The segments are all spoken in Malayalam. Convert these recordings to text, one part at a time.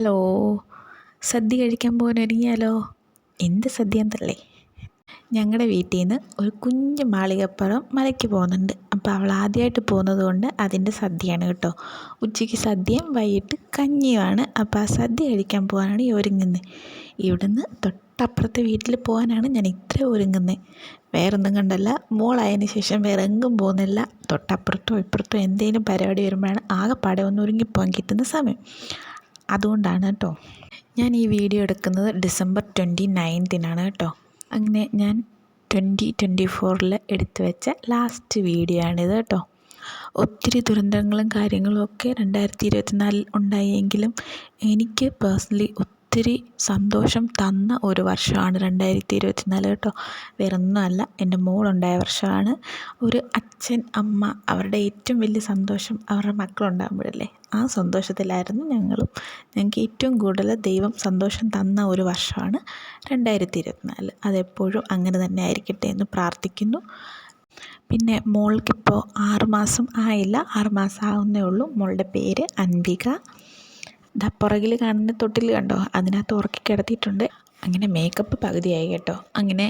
ഹലോ, സദ്യ കഴിക്കാൻ പോകാൻ ഒരുങ്ങിയാലോ? എന്ത് സദ്യ എന്നല്ലേ? ഞങ്ങളുടെ വീട്ടിൽ നിന്ന് ഒരു കുഞ്ഞ് മാളികപ്പുറം മലയ്ക്ക് പോകുന്നുണ്ട്. അപ്പോൾ അവൾ ആദ്യമായിട്ട് പോകുന്നത് കൊണ്ട് അതിൻ്റെ സദ്യയാണ് കേട്ടോ. ഉച്ചയ്ക്ക് സദ്യയും വൈകിട്ട് കഞ്ഞിയുമാണ്. അപ്പോൾ ആ സദ്യ കഴിക്കാൻ പോകാനാണ് ഈ ഒരുങ്ങുന്നത്. ഇവിടുന്ന് തൊട്ടപ്പുറത്തെ വീട്ടിൽ പോകാനാണ് ഞാൻ ഇത്ര ഒരുങ്ങുന്നത്. വേറൊന്നും കണ്ടല്ല, മോളായതിന് ശേഷം വേറെ എങ്ങും പോകുന്നില്ല. തൊട്ടപ്പുറത്തോ ഇപ്പുറത്തോ എന്തെങ്കിലും പരിപാടി വരുമ്പോഴാണ് ആകെപ്പാടെ ഒന്ന് ഒരുങ്ങിപ്പോകാൻ കിട്ടുന്ന സമയം. അതുകൊണ്ടാണ് കേട്ടോ. ഞാൻ ഈ വീഡിയോ എടുക്കുന്നത് ഡിസംബർ 29-നാണ് കേട്ടോ. അങ്ങനെ ഞാൻ 2024 എടുത്തു വെച്ച ലാസ്റ്റ് വീഡിയോ ആണിത് കേട്ടോ. ഒത്തിരി ദുരന്തങ്ങളും കാര്യങ്ങളും ഒക്കെ 2024 ഉണ്ടായെങ്കിലും എനിക്ക് പേഴ്സണലി ഒത്തിരി സന്തോഷം തന്ന ഒരു വർഷമാണ് 2024 കേട്ടോ. വേറൊന്നുമല്ല, എൻ്റെ മോളുണ്ടായ വർഷമാണ്. ഒരു അച്ഛൻ അമ്മ അവരുടെ ഏറ്റവും വലിയ സന്തോഷം അവരുടെ മക്കളുണ്ടാകുമ്പോഴല്ലേ, ആ സന്തോഷത്തിലായിരുന്നു ഞങ്ങളും. ഞങ്ങൾക്ക് ഏറ്റവും കൂടുതൽ ദൈവം സന്തോഷം തന്ന ഒരു വർഷമാണ് 2024. അതെപ്പോഴും അങ്ങനെ തന്നെ ആയിരിക്കട്ടെ എന്ന് പ്രാർത്ഥിക്കുന്നു. പിന്നെ മോൾക്കിപ്പോൾ 6 മാസം ആയില്ല, 6 മാസം ആവുന്നേ ഉള്ളൂ. മോളുടെ പേര് അൻവിക. പുറകിൽ കാണുന്ന തൊട്ടിൽ കണ്ടോ, അതിനകത്ത് ഉറക്കി കിടത്തിയിട്ടുണ്ട്. അങ്ങനെ മേക്കപ്പ് പകുതിയായി കേട്ടോ. അങ്ങനെ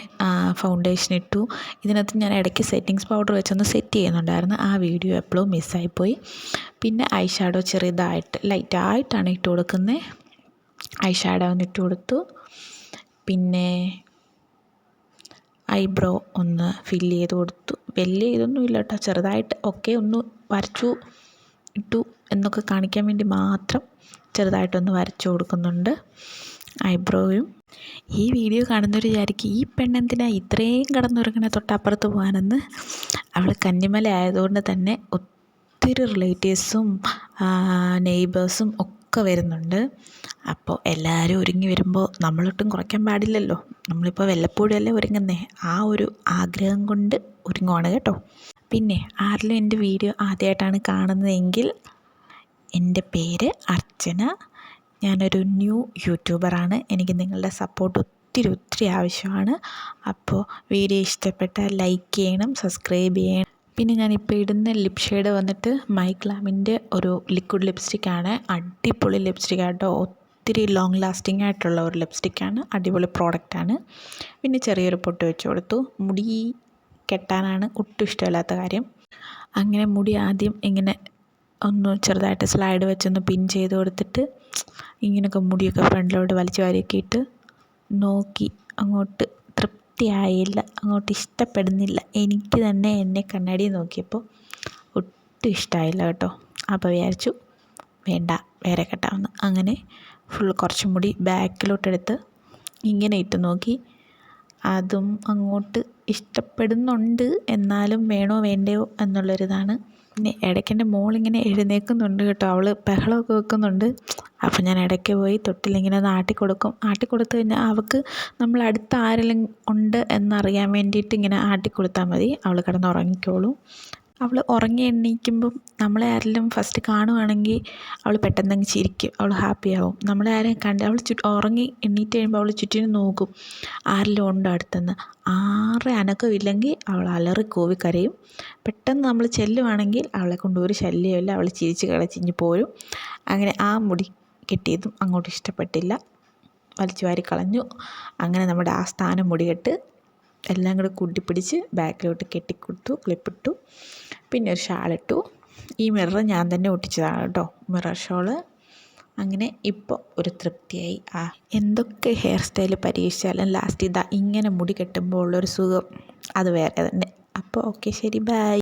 ഫൗണ്ടേഷൻ ഇട്ടു. ഇതിനകത്ത് ഞാൻ ഇടയ്ക്ക് സെറ്റിങ്സ് പൗഡർ വെച്ചൊന്ന് സെറ്റ് ചെയ്യുന്നുണ്ടായിരുന്നു. ആ വീഡിയോ എപ്പോഴും മിസ്സായിപ്പോയി. പിന്നെ ഐ ഷാഡോ ചെറുതായിട്ട് ലൈറ്റായിട്ടാണ് ഇട്ട് കൊടുക്കുന്നത്. ഐ ഷാഡോ ഒന്ന് ഇട്ട് കൊടുത്തു. പിന്നെ ഐബ്രോ ഒന്ന് ഫില്ല് ചെയ്ത് കൊടുത്തു. വലിയ ഇതൊന്നും ഇല്ല കേട്ടോ, ചെറുതായിട്ട് ഒക്കെ ഒന്ന് വരച്ചു ഇട്ടു എന്നൊക്കെ കാണിക്കാൻ വേണ്ടി മാത്രം ചെറുതായിട്ടൊന്ന് വരച്ചു കൊടുക്കുന്നുണ്ട് ഐബ്രോയും. ഈ വീഡിയോ കാണുന്നവർ വിചാരിക്കും ഈ പെണ്ണെന്തിനാ ഇത്രയും കിടന്നുറങ്ങണ തൊട്ടപ്പുറത്ത് പോകാനെന്ന്. അവൾ കന്നിമല ആയതുകൊണ്ട് തന്നെ ഒത്തിരി റിലേറ്റീവ്സും നെയ്ബേഴ്സും ഒക്കെ വരുന്നുണ്ട്. അപ്പോൾ എല്ലാവരും ഒരുങ്ങി വരുമ്പോൾ നമ്മളൊട്ടും കുറയ്ക്കാൻ പാടില്ലല്ലോ. നമ്മളിപ്പോൾ വല്ലപ്പോഴും അല്ലേ ഒരുങ്ങുന്നേ. ആ ഒരു ആഗ്രഹം കൊണ്ട് ഒരുങ്ങുവാണ് കേട്ടോ. പിന്നെ ആരെങ്കിലും എൻ്റെ വീഡിയോ ആദ്യമായിട്ടാണ് കാണുന്നതെങ്കിൽ, എൻ്റെ പേര് അർച്ചന. ഞാനൊരു ന്യൂ യൂട്യൂബറാണ്. എനിക്ക് നിങ്ങളുടെ സപ്പോർട്ട് ഒത്തിരി ആവശ്യമാണ്. അപ്പോൾ വീഡിയോ ഇഷ്ടപ്പെട്ടാൽ ലൈക്ക് ചെയ്യണം, സബ്സ്ക്രൈബ് ചെയ്യണം. പിന്നെ ഞാനിപ്പോൾ ഇടുന്ന ലിപ് ഷെയ്ഡ് വന്നിട്ട് മൈഗ്ലാമിൻ്റെ ഒരു ലിക്വിഡ് ലിപ്സ്റ്റിക്കാണ്. അടിപൊളി ലിപ്സ്റ്റിക്കാണ് കേട്ടോ. ഒത്തിരി ലോങ് ലാസ്റ്റിംഗ് ആയിട്ടുള്ള ഒരു ലിപ്സ്റ്റിക്കാണ്. അടിപൊളി പ്രോഡക്റ്റാണ്. പിന്നെ ചെറിയൊരു പൊട്ട് വെച്ച് കൊടുത്തു. മുടി കെട്ടാനാണ് ഒട്ടും ഇഷ്ടമില്ലാത്ത കാര്യം. അങ്ങനെ മുടി ആദ്യം ഇങ്ങനെ ഒന്ന് ചെറുതായിട്ട് സ്ലൈഡ് വെച്ചൊന്ന് പിൻ ചെയ്ത് കൊടുത്തിട്ട് ഇങ്ങനെയൊക്കെ മുടിയൊക്കെ ഫ്രണ്ടിലോട്ട് വലിച്ചു വാരിയൊക്കെ ഇട്ട് നോക്കി. അങ്ങോട്ട് തൃപ്തിയായില്ല, അങ്ങോട്ട് ഇഷ്ടപ്പെടുന്നില്ല. എനിക്ക് തന്നെ എന്നെ കണ്ണാടിയിൽ നോക്കിയപ്പോൾ ഒട്ടും ഇഷ്ടമായില്ല കേട്ടോ. അപ്പോൾ വിചാരിച്ചു വേണ്ട, വേറെ കെട്ടാമെന്ന്. അങ്ങനെ കുറച്ച് മുടി ബാക്കിലോട്ടെടുത്ത് ഇങ്ങനെ ഇട്ട് നോക്കി. അതും അങ്ങോട്ട് ഇഷ്ടപ്പെടുന്നുണ്ട്, എന്നാലും വേണോ വേണ്ടയോ എന്നുള്ളൊരിതാണ്. പിന്നെ ഇടയ്ക്ക് എൻ്റെ മോളിങ്ങനെ എഴുന്നേൽക്കുന്നുണ്ട് കേട്ടോ. അവൾ ബഹളമൊക്കെ വെക്കുന്നുണ്ട്. അപ്പോൾ ഞാൻ ഇടയ്ക്ക് പോയി തൊട്ടിലിങ്ങനെ ഒന്ന് ആട്ടിക്കൊടുക്കും. ആട്ടിക്കൊടുത്തു കഴിഞ്ഞാൽ അവൾക്ക് നമ്മൾ അടുത്ത് ആരെങ്കിലും ഉണ്ട് എന്നറിയാൻ വേണ്ടിയിട്ട് ഇങ്ങനെ ആട്ടിക്കൊടുത്താൽ മതി. അവൾ കിടന്നുറങ്ങിക്കോളും. അവൾ ഉറങ്ങി എണീക്കുമ്പം നമ്മളെ ആരെങ്കിലും ഫസ്റ്റ് കാണുവാണെങ്കിൽ അവൾ പെട്ടെന്നങ്ങ് ചിരിക്കും, അവൾ ഹാപ്പിയാവും. നമ്മളെ ആരെയും കണ്ട് അവൾ ഉറങ്ങി എണീറ്റ് കഴിയുമ്പോൾ അവൾ ചുറ്റിനും നോക്കും ആരെങ്കിലും ഉണ്ടോ അടുത്തെന്ന്. ആരുടെ അനക്കമില്ലെങ്കിൽ അവൾ അലറി കൂവി കരയും. പെട്ടെന്ന് നമ്മൾ ചെല്ലുവാണെങ്കിൽ അവളെ കൊണ്ട് ഒരു ശല്യമില്ല, അവൾ ചിരിച്ച് കളിച്ചിഞ്ഞ് പോരും. അങ്ങനെ ആ മുടി കെട്ടിയതും അങ്ങോട്ട് ഇഷ്ടപ്പെട്ടില്ല, വലിച്ചു വാരി കളഞ്ഞു. അങ്ങനെ നമ്മുടെ ആ സ്ഥാനം മുടികെട്ട് എല്ലാം കൂടെ കൂട്ടിപ്പിടിച്ച് ബാക്കിലോട്ട് കെട്ടിക്കൊടുത്തു, ക്ലിപ്പിട്ടു. പിന്നെ ഒരു ഷാളിട്ടു. ഈ മിറർ ഞാൻ തന്നെ ഒട്ടിച്ചതാണ് കേട്ടോ, മിറർ ഷോള്. അങ്ങനെ ഇപ്പോൾ ഒരു തൃപ്തിയായി. എന്തൊക്കെ ഹെയർ സ്റ്റൈൽ പരീക്ഷിച്ചാലും ലാസ്റ്റ് ഇങ്ങനെ മുടി കെട്ടുമ്പോൾ ഉള്ളൊരു സുഖം അത് വേറെ തന്നെ. അപ്പോൾ ഓക്കെ, ശരി, ബൈ.